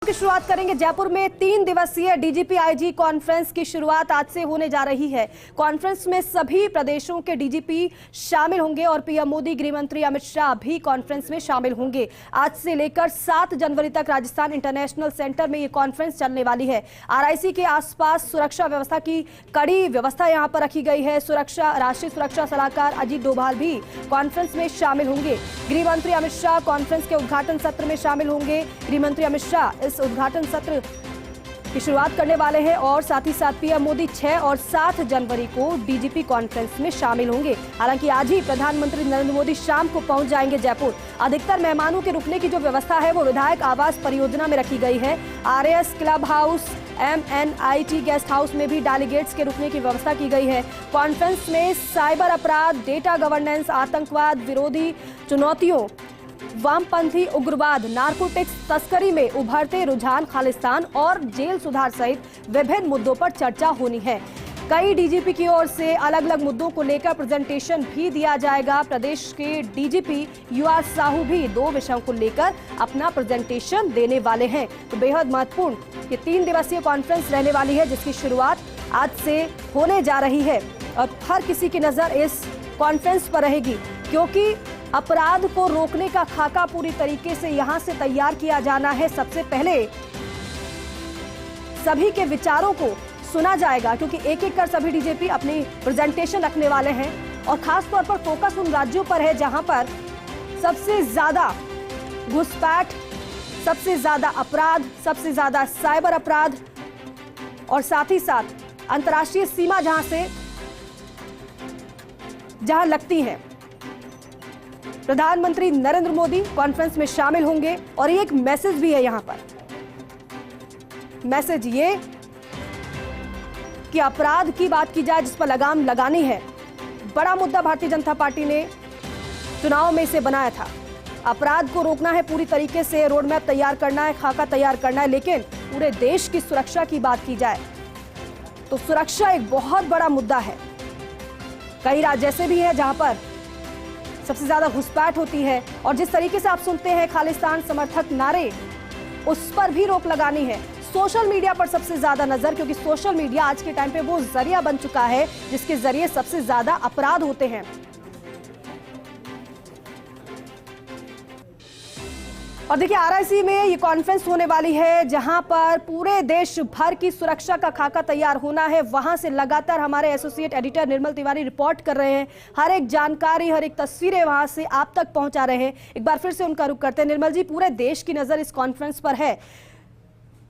की शुरुआत करेंगे। जयपुर में 3 दिवसीय डीजीपी आईजी कॉन्फ्रेंस की शुरुआत आज से होने जा रही है। कॉन्फ्रेंस में सभी प्रदेशों के डीजीपी शामिल होंगे और पीएम मोदी, गृह मंत्री अमित शाह भी कॉन्फ्रेंस में शामिल होंगे। आज से लेकर 7 जनवरी तक राजस्थान इंटरनेशनल सेंटर में ये कॉन्फ्रेंस चलने वाली है। आरआईसी के आसपास सुरक्षा व्यवस्था की कड़ी व्यवस्था यहां पर रखी गई है। राष्ट्रीय सुरक्षा सलाहकार अजीत डोभाल भी कॉन्फ्रेंस में शामिल होंगे। गृह मंत्री अमित शाह कॉन्फ्रेंस के उद्घाटन सत्र में शामिल होंगे। गृह मंत्री अमित शाह इस उद्घाटन सत्र की शुरुआत करने वाले हैं और साथ ही साथ पीएम मोदी 6 और 7 जनवरी को डीजीपी कॉन्फ्रेंस में शामिल होंगे। हालांकि आज ही प्रधानमंत्री नरेंद्र मोदी शाम को पहुंच जाएंगे जयपुर। अधिकतर मेहमानों के रुकने की जो व्यवस्था है वो विधायक आवास परियोजना में रखी गई है। RS club house, MNIT guest house में भी डेलीगेट्स के रुकने की व्यवस्था की गई है। कॉन्फ्रेंस में साइबर अपराध, डेटा गवर्नेंस, आतंकवाद विरोधी चुनौतियों, वामपंथी उग्रवाद, नारकोटिक्स तस्करी में उभरते रुझान, खालिस्तान और जेल सुधार सहित विभिन्न मुद्दों पर चर्चा होनी है। कई डीजीपी की ओर से अलग अलग मुद्दों को लेकर प्रेजेंटेशन भी दिया जाएगा। प्रदेश के डीजीपी UR साहू भी 2 विषयों को लेकर अपना प्रेजेंटेशन देने वाले हैं। तो बेहद महत्वपूर्ण ये 3 दिवसीय कॉन्फ्रेंस रहने वाली है, जिसकी शुरुआत आज से होने जा रही है और हर किसी की नजर इस कॉन्फ्रेंस पर रहेगी, क्योंकि अपराध को रोकने का खाका पूरी तरीके से यहां से तैयार किया जाना है। सबसे पहले सभी के विचारों को सुना जाएगा, क्योंकि एक एक कर सभी डीजीपी अपनी प्रेजेंटेशन रखने वाले हैं और खास तौर पर फोकस उन राज्यों पर है जहां पर सबसे ज्यादा घुसपैठ, सबसे ज्यादा अपराध, सबसे ज्यादा साइबर अपराध और साथ ही साथ अंतर्राष्ट्रीय सीमा जहां लगती है। प्रधानमंत्री नरेंद्र मोदी कॉन्फ्रेंस में शामिल होंगे और एक मैसेज भी है यहां पर। मैसेज ये कि अपराध की बात की जाए जिस पर लगाम लगानी है। बड़ा मुद्दा भारतीय जनता पार्टी ने चुनाव में इसे बनाया था। अपराध को रोकना है, पूरी तरीके से रोड मैप तैयार करना है, खाका तैयार करना है, लेकिन पूरे देश की सुरक्षा की बात की जाए तो सुरक्षा एक बहुत बड़ा मुद्दा है। कई राज्य ऐसे भी है जहां पर सबसे ज्यादा घुसपैठ होती है और जिस तरीके से आप सुनते हैं खालिस्तान समर्थक नारे, उस पर भी रोक लगानी है। सोशल मीडिया पर सबसे ज्यादा नजर, क्योंकि सोशल मीडिया आज के टाइम पे वो जरिया बन चुका है जिसके जरिए सबसे ज्यादा अपराध होते हैं। और देखिए, आरआईसी में ये कॉन्फ्रेंस होने वाली है जहां पर पूरे देश भर की सुरक्षा का खाका तैयार होना है। वहां से लगातार हमारे एसोसिएट एडिटर निर्मल तिवारी रिपोर्ट कर रहे हैं। हर एक जानकारी, हर एक तस्वीरें वहां से आप तक पहुंचा रहे हैं। एक बार फिर से उनका रुख करते हैं। निर्मल जी, पूरे देश की नजर इस कॉन्फ्रेंस पर है,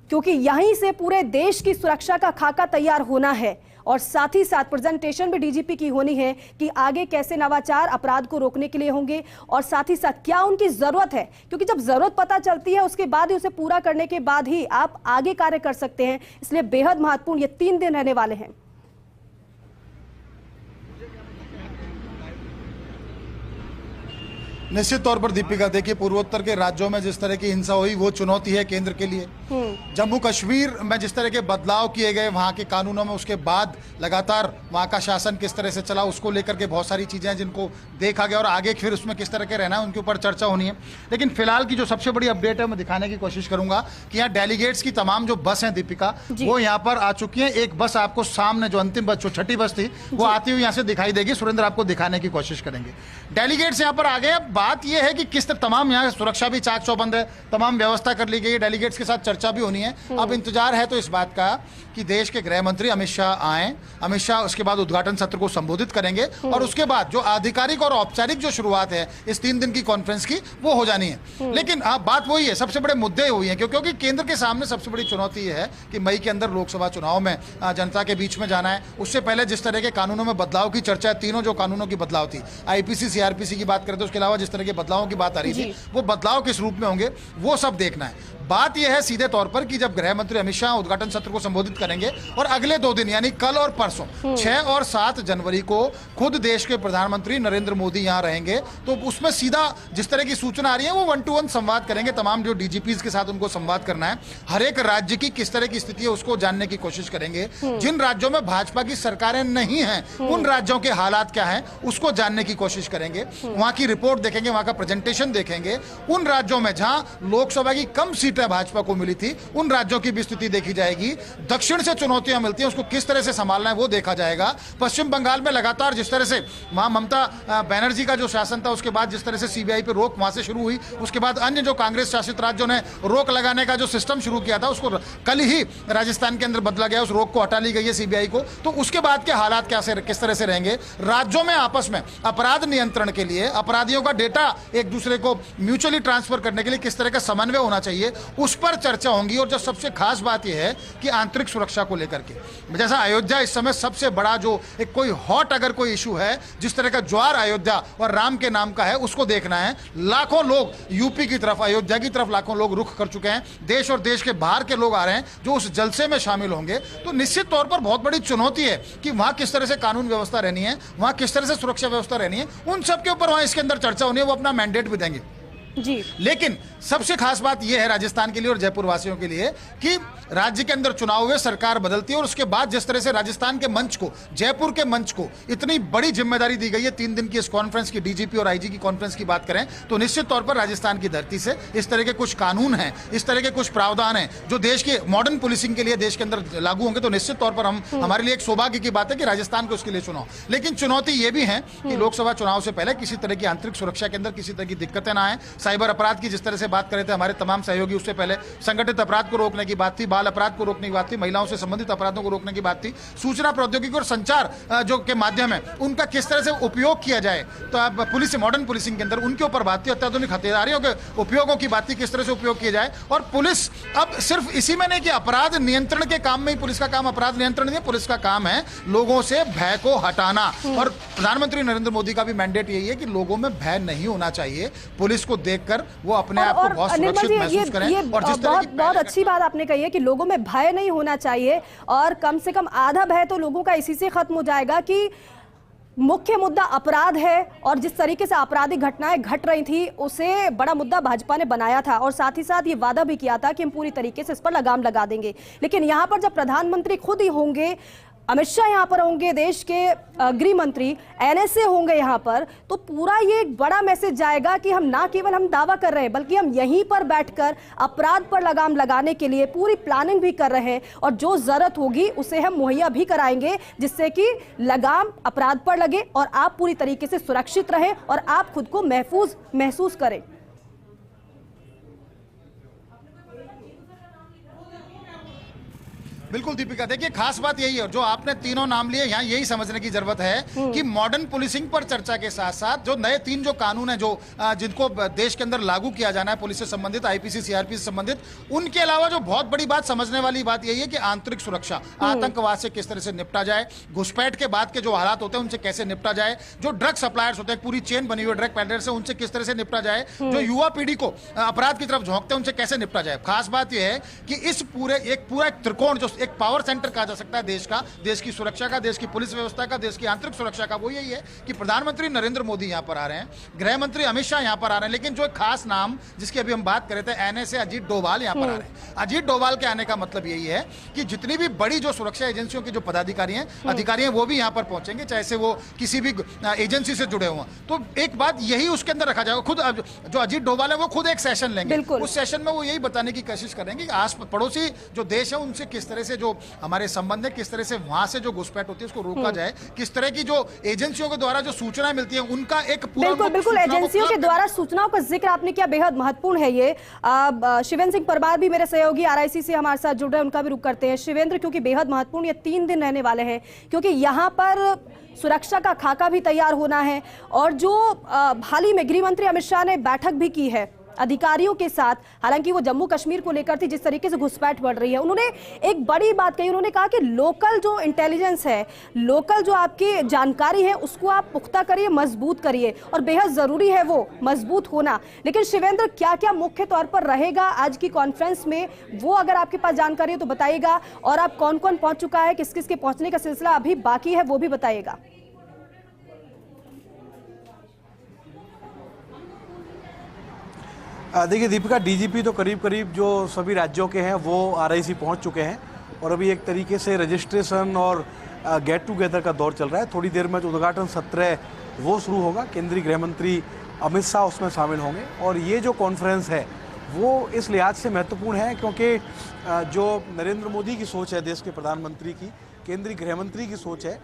क्योंकि यहीं से पूरे देश की सुरक्षा का खाका तैयार होना है और साथ ही साथ प्रेजेंटेशन भी डीजीपी की होनी है कि आगे कैसे नवाचार अपराध को रोकने के लिए होंगे और साथ ही साथ क्या उनकी जरूरत है, क्योंकि जब जरूरत पता चलती है उसके बाद ही उसे पूरा करने के बाद ही आप आगे कार्य कर सकते हैं। इसलिए बेहद महत्वपूर्ण ये 3 दिन रहने वाले हैं। निश्चित तौर पर दीपिका, देखिए, पूर्वोत्तर के राज्यों में जिस तरह की हिंसा हुई वो चुनौती है केंद्र के लिए। जम्मू कश्मीर में जिस तरह के बदलाव किए गए वहां के कानूनों में, उसके बाद लगातार वहां का शासन किस तरह से चला, उसको लेकर के बहुत सारी चीजें हैं जिनको देखा गया और आगे फिर उसमें किस तरह के रहना है उनके ऊपर चर्चा होनी है। लेकिन फिलहाल की जो सबसे बड़ी अपडेट है मैं दिखाने की कोशिश करूंगा कि यहाँ डेलीगेट्स की तमाम जो बस है दीपिका, वो यहाँ पर आ चुकी है। एक बस आपको सामने, जो अंतिम बस, जो छठी बस थी, वो आती हुई यहाँ से दिखाई देगी। सुरेंद्र आपको दिखाने की कोशिश करेंगे। डेलीगेट्स यहाँ पर आ गए। बात यह है कि किस तरह तमाम यहाँ सुरक्षा भी चाक चौबंद है, तमाम व्यवस्था कर ली गई है। डेलीगेट्स के साथ चर्चा भी होनी है। अब इंतजार है तो इस बात का कि देश के गृह मंत्री अमित शाह आए। अमित शाह उसके बाद उद्घाटन सत्र को संबोधित करेंगे और उसके बाद जो आधिकारिक और औपचारिक जो शुरुआत है इस 3 दिन की कॉन्फ्रेंस की, वो हो जानी है। लेकिन बात वही है, सबसे बड़े मुद्दे हुई हैं, क्योंकि केंद्र के सामने सबसे बड़ी चुनौती है कि मई के अंदर लोकसभा चुनाव में जनता के बीच में जाना है। उससे पहले जिस तरह के कानूनों में बदलाव की चर्चा है, तीनों जो कानूनों की बदलाव थी, IPC CRPC की बात करें तो उसके अलावा जिस तरह के बदलावों की बात आ रही थी, वो बदलाव किस रूप में होंगे वो सब देखना है। बात यह है सीधे तौर पर कि कि जब गृह मंत्री अमित शाह उद्घाटन सत्र को संबोधित करेंगे और अगले 2 दिन यानी कल और परसों 6 और 7 जनवरी को खुद देश के प्रधानमंत्री नरेंद्र मोदी यहां रहेंगे, तो उसमें सीधा जिस तरह की सूचना आ रही है वो 1-to-1 संवाद करेंगे। तमाम जो डीजीपीज के साथ उनको संवाद करना है, हर एक राज्य की किस तरह की स्थिति है उसको जानने की कोशिश करेंगे। जिन राज्यों में भाजपा की सरकारें नहीं हैं उन राज्यों के हालात क्या हैं उसको जानने की कोशिश करेंगे, वहां की रिपोर्ट देखेंगे, वहां का प्रेजेंटेशन देखेंगे। उन राज्यों में जहां लोकसभा की कम सीटें भाजपा को मिली थी उन राज्यों की भी स्थिति देखी जाएगी। दक्षिण से चुनौतियां मिलती हैं उसको किस तरह से संभालना है वो देखा जाएगा। पश्चिम बंगाल में लगातार जिस तरह से वहां ममता बनर्जी का जो शासन था उसके बाद जिस तरह से सीबीआई पे रोक वहां से शुरू हुई, उसके बाद अन्य जो कांग्रेस शासित राज्यों ने रोक लगाने का जो सिस्टम शुरू किया था उसको कल ही राजस्थान के अंदर बदला गया, उस रोक को हटा ली गई है सीबीआई को। तो उसके बाद के हालात किस तरह से रहेंगे, राज्यों में आपस में अपराध नियंत्रण के लिए अपराधियों का डेटा एक दूसरे को म्यूचुअली ट्रांसफर करने के लिए किस तरह का समन्वय होना चाहिए उस पर चर्चा होंगी। और जो सबसे खास बात यह है कि आंतरिक सुरक्षा को लेकर के, जैसा अयोध्या इस समय सबसे बड़ा जो एक कोई हॉट अगर कोई इशू है, जिस तरह का ज्वार अयोध्या और राम के नाम का है उसको देखना है। लाखों लोग यूपी की तरफ, अयोध्या की तरफ लाखों लोग रुख कर चुके हैं, देश और देश के बाहर के लोग आ रहे हैं जो उस जलसे में शामिल होंगे। तो निश्चित तौर पर बहुत बड़ी चुनौती है कि वहां किस तरह से कानून व्यवस्था रहनी है, वहां किस तरह से सुरक्षा व्यवस्था रहनी है, उन सब के ऊपर वहां इसके अंदर चर्चा होनी है। वो अपना मैंडेट भी देंगे जी। लेकिन सबसे खास बात यह है राजस्थान के लिए और जयपुर वासियों के लिए कि राज्य के अंदर चुनाव हुए, सरकार बदलती है और उसके बाद जिस तरह से राजस्थान के मंच को, जयपुर के मंच को इतनी बड़ी जिम्मेदारी दी गई है 3 दिन की इस कॉन्फ्रेंस की, डीजीपी और आईजी की कॉन्फ्रेंस की बात करें तो निश्चित तौर पर राजस्थान की धरती से इस तरह के कुछ कानून हैं, इस तरह के कुछ प्रावधान हैं जो देश के मॉडर्न पुलिसिंग के लिए देश के अंदर लागू होंगे। तो निश्चित तौर पर हमारे लिए एक सौभाग्य की बात है कि राजस्थान को उसके लिए चुनाव। लेकिन चुनौती यह भी है कि लोकसभा चुनाव से पहले किसी तरह की आंतरिक सुरक्षा के अंदर किसी तरह की दिक्कतें ना आए। साइबर अपराध की जिस तरह से बात कर रहे थे हमारे तमाम सहयोगी, उससे पहले संगठित अपराध को रोकने की बात थी, बाल अपराध को रोकने की बात थी, महिलाओं से संबंधित अपराधों को रोकने की बात थी, सूचना प्रौद्योगिकी और संचार जो के माध्यम है उनका किस तरह से उपयोग किया जाए, तो अब पुलिस मॉडर्न पुलिसिंग के अंदर उनके ऊपर बात थी, अत्याधुनिक हथियारों के उपयोगों की बात थी, किस तरह से उपयोग किया जाए। और पुलिस अब सिर्फ इसी में नहीं कि अपराध नियंत्रण के काम में ही पुलिस का काम अपराध नियंत्रण नहीं, पुलिस का काम है लोगों से भय को हटाना। और प्रधानमंत्री नरेंद्र मोदी का भी मैंडेट यही है कि लोगों में भय नहीं होना चाहिए, पुलिस को देखकर वो अपने आप को बहुत सुरक्षित महसूस करें। और जिस तरह की बहुत अच्छी बात आपने कही है कि लोगों में भय नहीं होना चाहिए, और कम से कम आधा भय तो लोगों का इसी से खत्म हो जाएगा कि मुख्य मुद्दा अपराध है और जिस तरीके से आपराधिक घटनाएं घट रही थी उसे बड़ा मुद्दा भाजपा ने बनाया था और साथ ही साथ ये वादा भी किया था कि हम पूरी तरीके से इस पर लगाम लगा देंगे। लेकिन यहाँ पर जब प्रधानमंत्री खुद ही होंगे, अमित शाह यहाँ पर होंगे, देश के गृह मंत्री एनएसए होंगे यहाँ पर, तो पूरा ये एक बड़ा मैसेज जाएगा कि हम ना केवल हम दावा कर रहे हैं बल्कि हम यहीं पर बैठकर अपराध पर लगाम लगाने के लिए पूरी प्लानिंग भी कर रहे हैं और जो जरूरत होगी उसे हम मुहैया भी कराएंगे जिससे कि लगाम अपराध पर लगे और आप पूरी तरीके से सुरक्षित रहें और आप खुद को महफूज महसूस करें। बिल्कुल दीपिका, देखिए खास बात यही है, जो आपने तीनों नाम लिए यहाँ यही समझने की जरूरत है कि मॉडर्न पुलिसिंग पर चर्चा के साथ साथ जो नए 3 जो कानून है जो जिनको देश के अंदर लागू किया जाना है, पुलिस से संबंधित, आईपीसी सीआरपी से संबंधित, उनके अलावा जो बहुत बड़ी बात समझने वाली बात यही है कि आंतरिक सुरक्षा, आतंकवाद से किस तरह से निपटा जाए, घुसपैठ के बाद के जो हालात होते हैं उनसे कैसे निपटा जाए, जो ड्रग सप्लायर्स होते हैं, पूरी चेन बनी हुई ड्रग पैडलर से, उनसे किस तरह से निपटा जाए, जो युवा पीढ़ी को अपराध की तरफ झोंकते हैं उनसे कैसे निपटा जाए। खास बात यह है कि इस पूरा एक त्रिकोण जो एक पावर सेंटर कहा जा सकता है देश का, देश की सुरक्षा का, देश की पुलिस व्यवस्था का, देश की आंतरिक सुरक्षा का, वो यही है कि प्रधानमंत्री नरेंद्र मोदी यहां पर आ रहे हैं, गृह मंत्री अमित शाह यहां पर आ रहे हैं, लेकिन जो एक खास नाम जिसकी अभी हम बात कर रहे थे एनएसए अजीत डोभाल यहां पर आ रहे हैं। अजीत डोभाल के आने का मतलब यही है कि जितनी भी बड़ी जो सुरक्षा एजेंसियों के जो पदाधिकारी हैं, अधिकारी हैं, वो भी यहां पर पहुंचेंगे, चाहे से वो किसी भी एजेंसी से जुड़े हुए। तो एक बात यही उसके अंदर रखा जाएगा, खुद जो अजीत डोभाल है वो खुद एक सेशन लेंगे, उस सेशन में वो यही बताने की कोशिश करेंगे कि आस पड़ोसी जो देश है उनसे किस तरह से जो हमारे संबंध है, किस तरह से वहां से जो घुसपैठ होती है उसको रोका जाए, किस तरह की जो एजेंसियों के द्वारा जो सूचनाएं मिलती है उनका एक पूरा बिल्कुल एजेंसियों के द्वारा सूचनाओं का जिक्र आपने किया, बेहद महत्वपूर्ण है ये। शिवेंद्र सिंह परमार भी मेरे सहयोगी आरआईसी से हमारे साथ जुड़ रहे हैं, उनका भी रुख करते हैं। शिवेंद्र, क्योंकि बेहद महत्वपूर्ण ये 3 दिन रहने वाले हैं, क्योंकि यहाँ पर सुरक्षा का खाका भी तैयार होना है और जो हाल ही में गृह मंत्री अमित शाह ने बैठक भी की है अधिकारियों के साथ, हालांकि वो जम्मू कश्मीर को लेकर थी, जिस तरीके से घुसपैठ बढ़ रही है, उन्होंने एक बड़ी बात कही। उन्होंने कहा कि लोकल जो इंटेलिजेंस है, लोकल जो आपकी जानकारी है, उसको आप पुख्ता करिए, मजबूत करिए, और बेहद जरूरी है वो मजबूत होना। लेकिन शिवेंद्र, क्या क्या मुख्य तौर पर रहेगा आज की कॉन्फ्रेंस में, वो अगर आपके पास जानकारी है तो बताइएगा, और आप कौन कौन पहुंच चुका है, किस किस के पहुंचने का सिलसिला अभी बाकी है, वो भी बताइएगा। देखिए दीपिका, डीजीपी तो करीब करीब जो सभी राज्यों के हैं वो आरआईसी पहुंच चुके हैं, और अभी एक तरीके से रजिस्ट्रेशन और गेट टुगेदर का दौर चल रहा है। थोड़ी देर में जो उद्घाटन सत्र है वो शुरू होगा, केंद्रीय गृह मंत्री अमित शाह उसमें शामिल होंगे। और ये जो कॉन्फ्रेंस है वो इस लिहाज से महत्वपूर्ण है क्योंकि जो नरेंद्र मोदी की सोच है, देश के प्रधानमंत्री की, केंद्रीय गृह मंत्री की सोच है,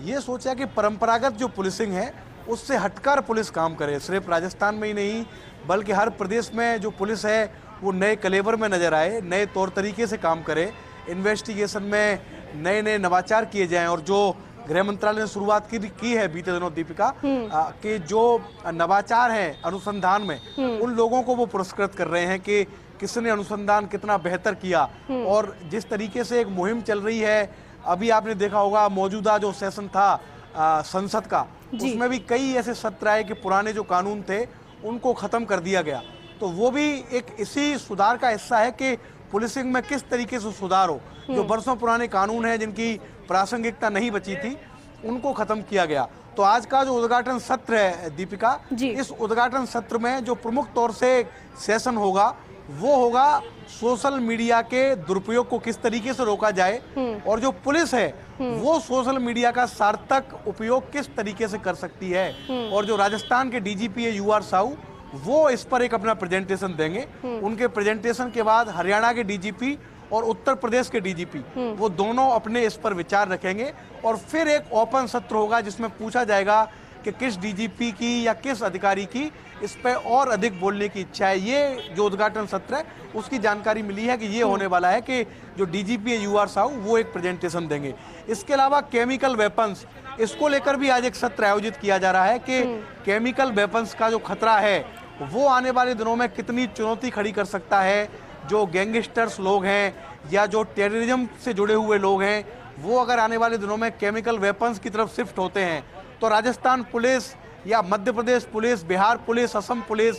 ये सोच है कि परंपरागत जो पुलिसिंग है उससे हटकर पुलिस काम करे। सिर्फ राजस्थान में ही नहीं बल्कि हर प्रदेश में जो पुलिस है वो नए कलेवर में नजर आए, नए तौर तरीके से काम करे, इन्वेस्टिगेशन में नए नए नवाचार किए जाएं। और जो गृह मंत्रालय ने शुरुआत की है बीते दिनों दीपिका, कि जो नवाचार है अनुसंधान में, उन लोगों को वो पुरस्कृत कर रहे हैं कि किसने अनुसंधान कितना बेहतर किया। और जिस तरीके से एक मुहिम चल रही है, अभी आपने देखा होगा मौजूदा जो सेशन था संसद का, उसमें भी कई ऐसे सत्र आए कि पुराने जो कानून थे उनको खत्म कर दिया गया। तो वो भी एक इसी सुधार का हिस्सा है कि पुलिसिंग में किस तरीके से सुधार हो। जो बरसों पुराने कानून हैं जिनकी प्रासंगिकता नहीं बची थी, उनको खत्म किया गया। तो आज का जो उद्घाटन सत्र है दीपिका, इस उद्घाटन सत्र में जो प्रमुख तौर से सेशन होगा वो होगा सोशल मीडिया के दुरुपयोग को किस तरीके से रोका जाए, और जो पुलिस है वो सोशल मीडिया का सार्थक उपयोग किस तरीके से कर सकती है। और जो राजस्थान के डीजीपी है UR साहू, वो इस पर एक अपना प्रेजेंटेशन देंगे। उनके प्रेजेंटेशन के बाद हरियाणा के डीजीपी और उत्तर प्रदेश के डीजीपी वो दोनों अपने इस पर विचार रखेंगे, और फिर एक ओपन सत्र होगा जिसमें पूछा जाएगा कि किस डीजीपी की या किस अधिकारी की इस पे और अधिक बोलने की इच्छा है। ये जो उद्घाटन सत्र है उसकी जानकारी मिली है कि ये होने वाला है कि जो डीजीपी है UR साहू वो एक प्रेजेंटेशन देंगे। इसके अलावा केमिकल वेपन्स, इसको लेकर भी आज एक सत्र आयोजित किया जा रहा है कि केमिकल वेपन्स का जो खतरा है वो आने वाले दिनों में कितनी चुनौती खड़ी कर सकता है। जो गैंगस्टर्स लोग हैं या जो टेररिज्म से जुड़े हुए लोग हैं, वो अगर आने वाले दिनों में केमिकल वेपन्स की तरफ शिफ्ट होते हैं तो राजस्थान पुलिस या Madhya Pradesh police, Bihar police, Assam police,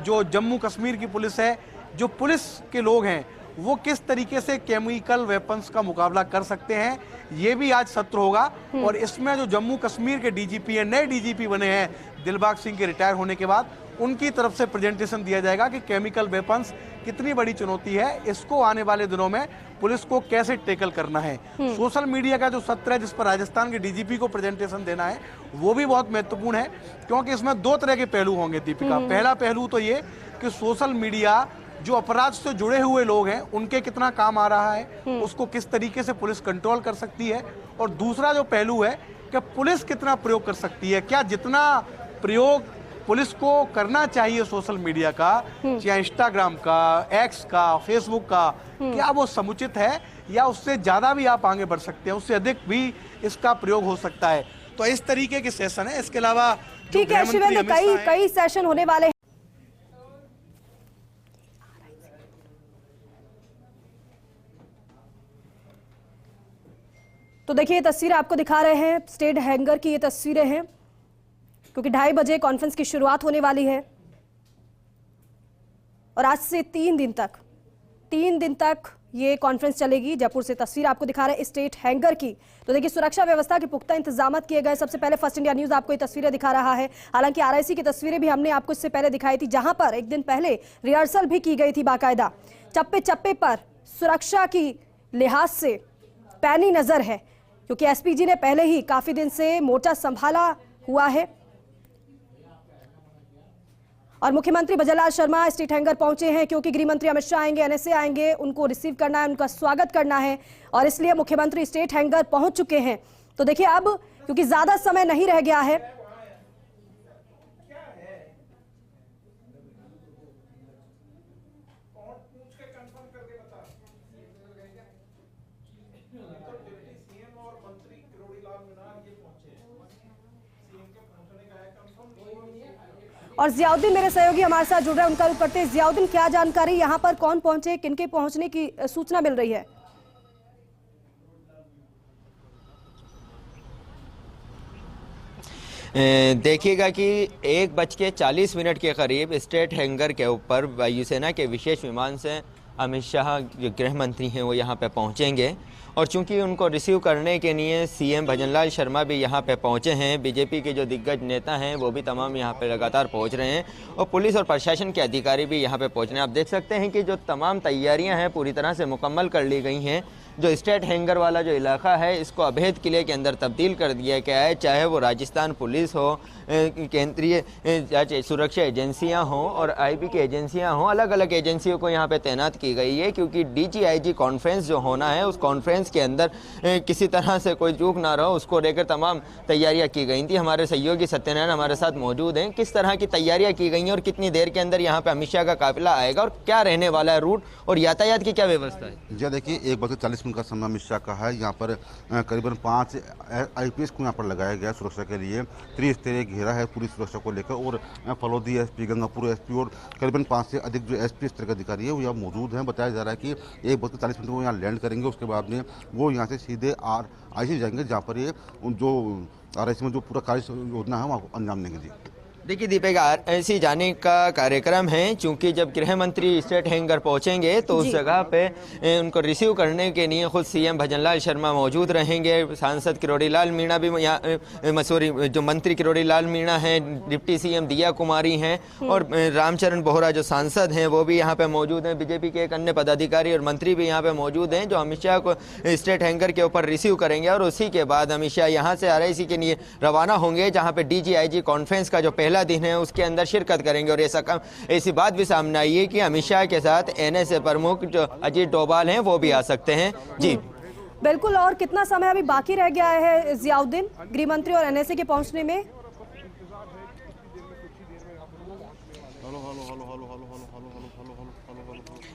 जो जम्मू कश्मीर की पुलिस है, जो पुलिस के लोग हैं वो किस तरीके से केमिकल वेपन्स का मुकाबला कर सकते हैं, ये भी आज सत्र होगा। और इसमें जो जम्मू कश्मीर के डीजीपी हैं, नए डीजीपी बने हैं दिलबाग सिंह के रिटायर होने के बाद, उनकी तरफ से प्रेजेंटेशन दिया जाएगा कि केमिकल वेपन्स कितनी बड़ी चुनौती है, इसको आने वाले दिनों में पुलिस को कैसे टैकल करना है। सोशल मीडिया का जो सत्र है जिस पर राजस्थान के डीजीपी को प्रेजेंटेशन देना है, वो भी बहुत महत्वपूर्ण है क्योंकि इसमें दो तरह के पहलू होंगे दीपिका। पहला पहलू तो ये कि सोशल मीडिया जो अपराध से जुड़े हुए लोग हैं उनके कितना काम आ रहा है, उसको किस तरीके से पुलिस कंट्रोल कर सकती है। और दूसरा जो पहलू है कि पुलिस कितना प्रयोग कर सकती है, क्या जितना प्रयोग पुलिस को करना चाहिए सोशल मीडिया का, या इंस्टाग्राम का, एक्स का, फेसबुक का, क्या वो समुचित है, या उससे ज्यादा भी आप आगे बढ़ सकते हैं, उससे अधिक भी इसका प्रयोग हो सकता है। तो इस तरीके के सेशन है। इसके अलावा ठीक है शिवेंद्र, कई सेशन होने वाले हैं। तो देखिए ये तस्वीर आपको दिखा रहे हैं, स्टेट हैंगर की ये तस्वीरें हैं, क्योंकि 2:30 बजे कॉन्फ्रेंस की शुरुआत होने वाली है और आज से 3 दिन तक ये कॉन्फ्रेंस चलेगी। जयपुर से तस्वीर आपको दिखा रहे हैं स्टेट हैंगर की। तो देखिए सुरक्षा व्यवस्था के पुख्ता इंतजाम किए गए। सबसे पहले फर्स्ट इंडिया न्यूज आपको ये तस्वीरें दिखा रहा है। हालांकि आरआईसी की तस्वीरें भी हमने आपको इससे पहले दिखाई थी, जहां पर एक दिन पहले रिहर्सल भी की गई थी बाकायदा। चप्पे चप्पे पर सुरक्षा की लिहाज से पैनी नजर है, क्योंकि एसपीजी ने पहले ही काफी दिन से मोर्चा संभाला हुआ है। और मुख्यमंत्री भजनलाल शर्मा स्टेट हैंगर पहुंचे हैं, क्योंकि गृह मंत्री अमित शाह आएंगे, एनएसए आएंगे, उनको रिसीव करना है, उनका स्वागत करना है, और इसलिए मुख्यमंत्री स्टेट हैंगर पहुंच चुके हैं। तो देखिए अब क्योंकि ज्यादा समय नहीं रह गया है, और जियाउद्दीन मेरे सहयोगी हमारे साथ जुड़ रहे हैं, उनका रुख करते हैं। जियाउद्दीन, क्या जानकारी, यहाँ पर कौन पहुंचे, किनके पहुंचने की सूचना मिल रही है? देखिएगा कि 1:40 के करीब स्टेट हैंगर के ऊपर वायुसेना के विशेष विमान से अमित शाह जो गृह मंत्री हैं वो यहाँ पे पहुँचेंगे और चूंकि उनको रिसीव करने के लिए सीएम भजनलाल शर्मा भी यहाँ पे पहुँचे हैं, बीजेपी के जो दिग्गज नेता हैं वो भी तमाम यहाँ पे लगातार पहुँच रहे हैं और पुलिस और प्रशासन के अधिकारी भी यहाँ पे पहुँच रहे हैं। आप देख सकते हैं कि जो तमाम तैयारियाँ हैं पूरी तरह से मुकम्मल कर ली गई हैं। जो स्टेट हैंगर वाला जो इलाका है इसको अभेद किले के अंदर तब्दील कर दिया गया है, चाहे वो राजस्थान पुलिस हो, केंद्रीय सुरक्षा एजेंसियां हों और आईबी की एजेंसियां हों, अलग अलग एजेंसियों को यहाँ पे तैनात की गई है क्योंकि डीजीआईजी कॉन्फ्रेंस जो होना है उस कॉन्फ्रेंस के अंदर किसी तरह से कोई चूक ना रहो उसको लेकर तमाम तैयारियाँ की गई थी। हमारे सहयोगी सत्यनारायण हमारे साथ मौजूद हैं। किस तरह की तैयारियाँ की गई हैं और कितनी देर के अंदर यहाँ पे अमित शाह का काफिला आएगा और क्या रहने वाला है रूट और यातायात की क्या व्यवस्था है? जी देखिए, 1:40 का समय अमित शाह का है। यहाँ पर करीबन 5 IPS को यहाँ पर लगाया गया सुरक्षा के लिए। त्रिस्तरीय घेरा है पूरी सुरक्षा को लेकर और फलोदी SP, गंगापुर SP और करीबन 5 से अधिक जो SP स्तर के अधिकारी है वो यहाँ मौजूद हैं। बताया जा रहा है कि 1:40 को यहाँ लैंड करेंगे, उसके बाद में वो यहाँ से सीधे RIC जाएंगे जहाँ पर ये जो RIC में जो पूरा कार्य योजना है वहाँ अंजाम देंगे। जी देखिए दीपक, ऐसी जाने का कार्यक्रम है क्योंकि जब गृह मंत्री स्टेट हैंगर पहुंचेंगे तो उस जगह पे उनको रिसीव करने के लिए खुद सीएम भजनलाल शर्मा मौजूद रहेंगे। सांसद किरोड़ी लाल मीणा भी यहाँ मसूरी जो मंत्री किरोड़ी लाल मीणा हैं, डिप्टी CM दिया कुमारी हैं और रामचरण बोहरा जो सांसद हैं वो भी यहाँ पे मौजूद हैं। बीजेपी के एक अन्य पदाधिकारी और मंत्री भी यहाँ पे मौजूद हैं जो अमित शाह को स्टेट हैंगर के ऊपर रिसीव करेंगे और उसी के बाद अमित शाह यहाँ से RIC के लिए रवाना होंगे जहाँ पे DGIG कॉन्फ्रेंस का जो पहला दिन है उसके अंदर शिरकत करेंगे। और ऐसी बात भी सामने आई है कि अमित शाह के साथ NSA प्रमुख जो अजीत डोभाल हैं वो भी आ सकते हैं। जी बिल्कुल, और कितना समय अभी बाकी रह गया है जियाउद्दीन गृह मंत्री और NSA के पहुंचने में?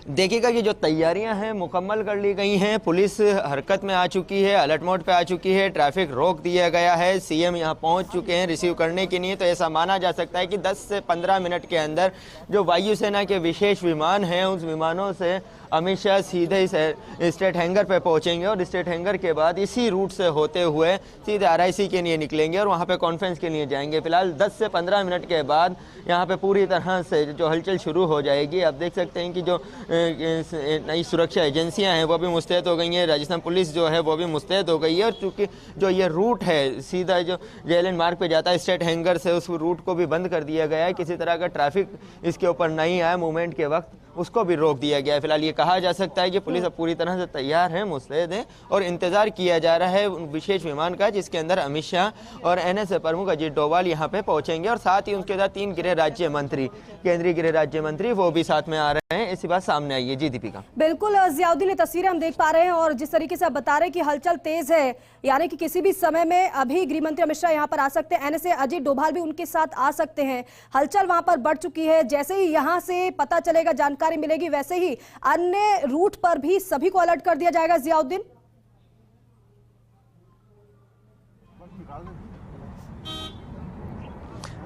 देखिएगा कि जो तैयारियां हैं मुकम्मल कर ली गई हैं। पुलिस हरकत में आ चुकी है, अलर्ट मोड पे आ चुकी है, ट्रैफिक रोक दिया गया है, CM यहां पहुंच चुके हैं रिसीव करने के लिए। तो ऐसा माना जा सकता है कि 10 से 15 मिनट के अंदर जो वायुसेना के विशेष विमान हैं उस विमानों से अमित शाह सीधे ही स्टेट हैंगर पे पहुंचेंगे और स्टेट हैंगर के बाद इसी रूट से होते हुए सीधे RIC के लिए निकलेंगे और वहां पे कॉन्फ्रेंस के लिए जाएंगे। फिलहाल 10 से 15 मिनट के बाद यहां पे पूरी तरह से जो हलचल शुरू हो जाएगी। आप देख सकते हैं कि जो नई सुरक्षा एजेंसियां हैं वो भी मुस्तैद हो गई हैं, राजस्थान पुलिस जो है वो भी मुस्तैद हो गई है और चूँकि जो ये रूट है सीधा जो JLN मार्ग पे जाता है स्टेट हैंगर से, उस रूट को भी बंद कर दिया गया है। किसी तरह का ट्रैफिक इसके ऊपर नहीं आया मूवमेंट के वक्त, उसको भी रोक दिया गया है। फिलहाल ये कहा जा सकता है कि पुलिस अब पूरी तरह से तैयार है, मुस्तैद है और इंतजार किया जा रहा है विशेष विमान का जिसके अंदर अमित शाह और NSA प्रमुख अजीत डोभाल यहाँ पे पहुंचेंगे और साथ ही उनके साथ 3 गृह राज्य मंत्री, केंद्रीय गृह राज्य मंत्री वो भी साथ में आ रहे हैं। ऐसी बात सामने आई है। जी दीपिका। बिल्कुल जियाउद्दीन, ये तस्वीरें हम देख पा रहे हैं और जिस तरीके से आप बता रहे हैं कि हलचल तेज है, यानी कि किसी भी समय में अभी गृह मंत्री अमित शाह यहाँ पर आ सकते हैं, NSA अजीत डोभाल भी उनके साथ आ सकते हैं। हलचल वहां पर बढ़ चुकी है। जैसे ही यहाँ से पता चलेगा, जानकारी मिलेगी, वैसे ही अन्य रूट पर भी सभी को अलर्ट कर दिया जाएगा। जियाउद्दीन,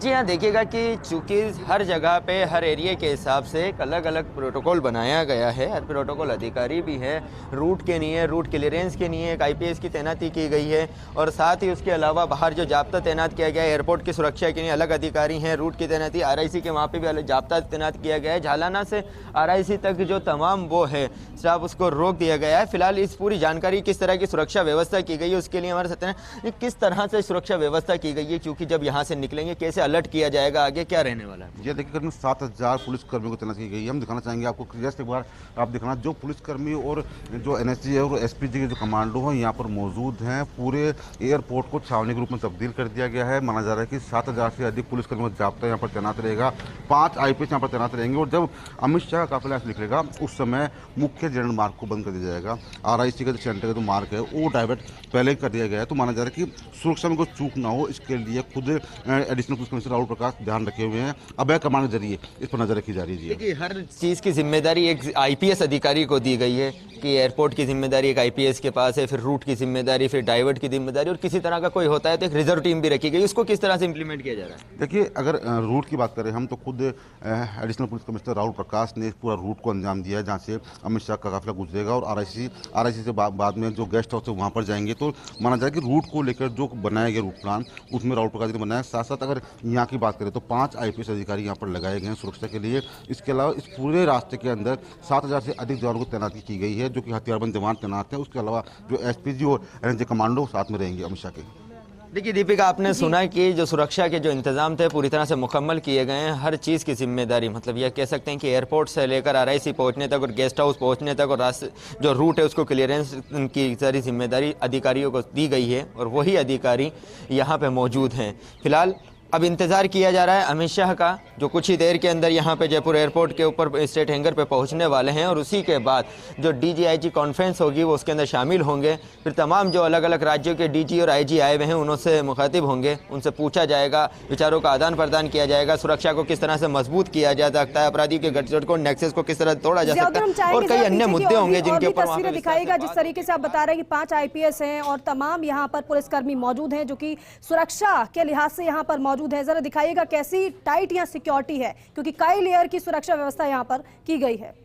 जी हाँ, देखिएगा कि चूंकि हर जगह पे हर एरिया के हिसाब से एक अलग अलग प्रोटोकॉल बनाया गया है, हर प्रोटोकॉल अधिकारी भी है, रूट के लिए, रूट क्लियरेंस के लिए एक IPS की तैनाती की गई है और साथ ही उसके अलावा बाहर जो जाब्ता तैनात किया गया है, एयरपोर्ट की सुरक्षा के लिए अलग अधिकारी हैं, रूट की तैनाती RIC के वहाँ पे भी अलग जाब्ता तैनात किया गया है। झालाना से RIC तक जो तमाम वो है स्टाफ उसको रोक दिया गया है। फिलहाल इस पूरी जानकारी किस तरह की सुरक्षा व्यवस्था की गई है उसके लिए हमारे सत्य किस तरह से सुरक्षा व्यवस्था की गई है, क्योंकि जब यहाँ से निकलेंगे कैसे अलर्ट किया जाएगा, आगे क्या रहने वाला है? ये देखिए करीब 7000 पुलिसकर्मियों को तैनात की गई है। हम दिखाना चाहेंगे आपको, जस्ट एक बार आप दिखाना, जो पुलिसकर्मी और जो NSG और SPG के जो कमांडो हैं यहाँ पर मौजूद हैं। पूरे एयरपोर्ट को छावनी के रूप में तब्दील कर दिया गया है। माना जा रहा है कि 7000 से अधिक पुलिसकर्मियों का जाब्ता यहाँ पर तैनात रहेगा, 5 IPS यहाँ पर तैनात रहेंगे और जब अमित शाह का काफिला निकलेगा उस समय मुख्य जनरल मार्ग को बंद कर दिया जाएगा। RIC का जो सेंटर का जो मार्ग है वो डाइवर्ट पहले कर दिया गया है। तो माना जा रहा है कि सुरक्षा में कोई चूक ना हो, इसके लिए खुद additional police commissioner Rahul Prakash ध्यान रखे हुए हैं। अभय कमान के जरिए इस पर नजर रखी जा रही है। जी देखिए, हर चीज़ की जिम्मेदारी एक आईपीएस अधिकारी को दी गई है कि एयरपोर्ट की जिम्मेदारी एक आईपीएस के पास है, फिर रूट की जिम्मेदारी, फिर डाइवर्ट की जिम्मेदारी, और किसी तरह का कोई होता है तो एक रिजर्व टीम भी रखी गई। उसको किस तरह से इंप्लीमेंट किया जा रहा है? देखिए, अगर रूट की बात करें हम तो खुद additional police commissioner Rahul Prakash ने पूरा रूट को अंजाम दिया है, जहाँ से अमित शाह का काफिला गुजरेगा और आरआईसी से बाद में जो गेस्ट हाउस है वहाँ पर जाएंगे। तो माना जाए कि रूट को लेकर जो बनाया गया रूट प्लान उसमें राहुल प्रकाश ने बनाया। साथ साथ अगर यहाँ की बात करें तो 5 आईपीएस अधिकारी यहाँ पर लगाए गए हैं सुरक्षा के लिए। इसके अलावा इस पूरे रास्ते के अंदर 7000 से अधिक जवानों को तैनाती की गई है, जो कि हथियारबंद जवान तैनात हैं। उसके अलावा जो एसपीजी और एनएसजी कमांडो साथ में रहेंगे अमित शाह के। देखिए दीपिका, आपने सुना कि जो सुरक्षा के जो इंतजाम थे पूरी तरह से मुकम्मल किए गए हैं। हर चीज़ की जिम्मेदारी, मतलब यह कह सकते हैं कि एयरपोर्ट से लेकर आरआईसी पहुंचने तक और गेस्ट हाउस पहुंचने तक और रास्ते जो रूट है उसको क्लियरेंस की सारी जिम्मेदारी अधिकारियों को दी गई है और वही अधिकारी यहाँ पे मौजूद हैं। फिलहाल अब इंतज़ार किया जा रहा है अमित शाह का, जो कुछ ही देर के अंदर यहाँ पे जयपुर एयरपोर्ट के ऊपर स्टेट हैंगर पे पहुँचने वाले हैं, और उसी के बाद जो डीजीआईजी कॉन्फ्रेंस होगी वो उसके अंदर शामिल होंगे। फिर तमाम जो अलग अलग राज्यों के डीजी और आईजी आए हुए हैं उनसे मुखातिब होंगे, उनसे पूछा जाएगा, विचारों का आदान प्रदान किया जाएगा, सुरक्षा को किस तरह से मजबूत किया जा सकता है, अपराधियों के गठजोड़ को, नेक्सस को किस तरह तोड़ा जा सकता है, और कई अन्य मुद्दे होंगे जिनके ऊपर तस्वीरें दिखाएगा। जिस तरीके से आप बता रहे हैं कि 5 आईपीएस हैं और तमाम यहाँ पर पुलिसकर्मी मौजूद हैं जो कि सुरक्षा के लिहाज से यहाँ पर मौजूद है। जरा दिखाइएगा कैसी टाइट यहाँ सिक्योरिटी है, क्योंकि कई लेयर की सुरक्षा व्यवस्था यहाँ पर की गई है।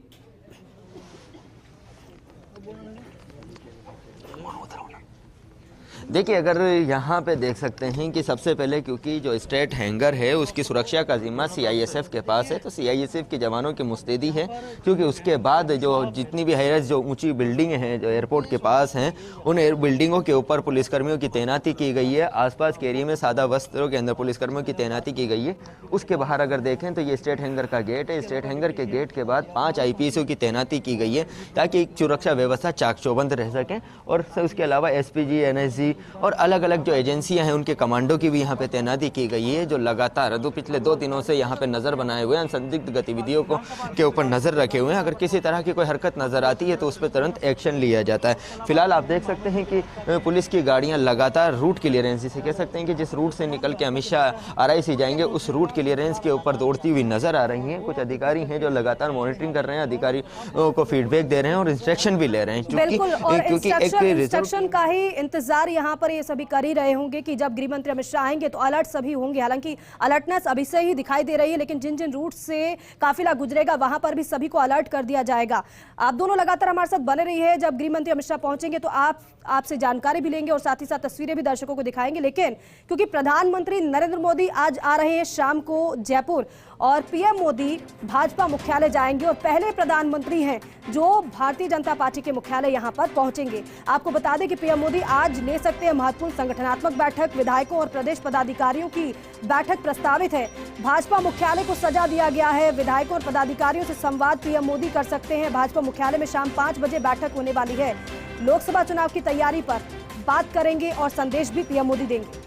देखिए, अगर यहाँ पे देख सकते हैं कि सबसे पहले क्योंकि जो स्टेट हैंगर है उसकी सुरक्षा का जिम्मा सीआईएसएफ के पास है, तो सीआईएसएफ के जवानों की मुस्तैदी है, क्योंकि उसके बाद जो जितनी भी हाईराइज जो ऊंची बिल्डिंगें हैं जो एयरपोर्ट के पास हैं उन बिल्डिंगों के ऊपर पुलिसकर्मियों की तैनाती की गई है। आसपास के एरिया में सादा वस्त्रों के अंदर पुलिसकर्मियों की तैनाती की गई है। उसके बाहर अगर देखें तो ये स्टेट हैंगर का गेट है। स्टेट हैंगर के गेट के बाद 5 आईपीएसओ की तैनाती की गई है ताकि एक सुरक्षा व्यवस्था चाक चौबंद रह सकें, और उसके अलावा एसपीजी, एनएसजी और अलग अलग जो एजेंसियां हैं उनके कमांडो की भी यहाँ पे तैनाती की गई है, जो लगातार पिछले 2 दिनों से यहाँ पे नज़र बनाए हुए हैं, संदिग्ध गतिविधियों को के ऊपर नज़र रखे हुए हैं। अगर किसी तरह की कोई हरकत नज़र आती है तो उस पर तुरंत एक्शन लिया जाता है। फिलहाल आप देख सकते हैं कि पुलिस की गाड़ियाँ लगातार रूट क्लियरेंस, जिसे कह सकते हैं कि जिस रूट से निकल के अमित शाह आरआईसी जाएंगे उस रूट क्लियरेंस के ऊपर दौड़ती हुई नजर आ रही हैं। कुछ अधिकारी हैं जो लगातार मॉनिटरिंग कर रहे हैं, अधिकारियों को फीडबैक दे रहे हैं और इंस्ट्रक्शन भी ले रहे हैं, क्योंकि इंस्ट्रक्शन का ही इंतजार यहाँ पर ये सभी कर ही रहे होंगे कि जब गृह मंत्री अमित शाह आएंगे तो अलर्ट सभी होंगे। हालांकि अलर्टनेस अभी से ही दिखाई दे रही है, लेकिन जिन जिन रूट से काफिला गुजरेगा वहां पर भी सभी को अलर्ट कर दिया जाएगा। आप दोनों लगातार हमारे साथ बने रही है। जब गृह मंत्री अमित शाह पहुंचेंगे तो आपसे जानकारी भी लेंगे और साथ ही साथ तस्वीरें भी दर्शकों को दिखाएंगे। लेकिन क्योंकि प्रधानमंत्री नरेंद्र मोदी आज आ रहे हैं शाम को जयपुर, और पीएम मोदी भाजपा मुख्यालय जाएंगे और पहले प्रधानमंत्री हैं जो भारतीय जनता पार्टी के मुख्यालय यहां पर पहुंचेंगे। आपको बता दें कि पीएम मोदी आज ले सकते हैं महत्वपूर्ण संगठनात्मक बैठक। विधायकों और प्रदेश पदाधिकारियों की बैठक प्रस्तावित है। भाजपा मुख्यालय को सजा दिया गया है। विधायकों और पदाधिकारियों से संवाद पीएम मोदी कर सकते हैं। भाजपा मुख्यालय में शाम 5 बजे बैठक होने वाली है। लोकसभा चुनाव की तैयारी पर बात करेंगे और संदेश भी पीएम मोदी देंगे।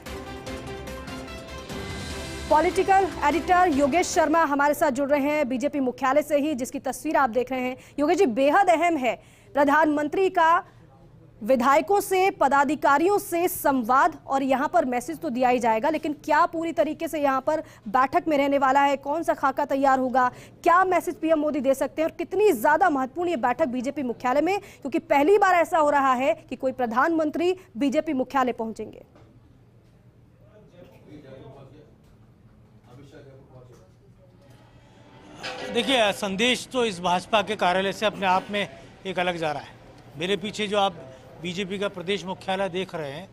पॉलिटिकल एडिटर योगेश शर्मा हमारे साथ जुड़ रहे हैं बीजेपी मुख्यालय से ही, जिसकी तस्वीर आप देख रहे हैं। योगेश जी, बेहद अहम है प्रधानमंत्री का विधायकों से, पदाधिकारियों से संवाद, और यहां पर मैसेज तो दिया ही जाएगा, लेकिन क्या पूरी तरीके से यहां पर बैठक में रहने वाला है, कौन सा खाका तैयार होगा, क्या मैसेज पीएम मोदी दे सकते हैं और कितनी ज्यादा महत्वपूर्ण ये बैठक बीजेपी मुख्यालय में, क्योंकि पहली बार ऐसा हो रहा है कि कोई प्रधानमंत्री बीजेपी मुख्यालय पहुंचेंगे। देखिए, संदेश तो इस भाजपा के कार्यालय से अपने आप में एक अलग जा रहा है। मेरे पीछे जो आप बीजेपी का प्रदेश मुख्यालय देख रहे हैं,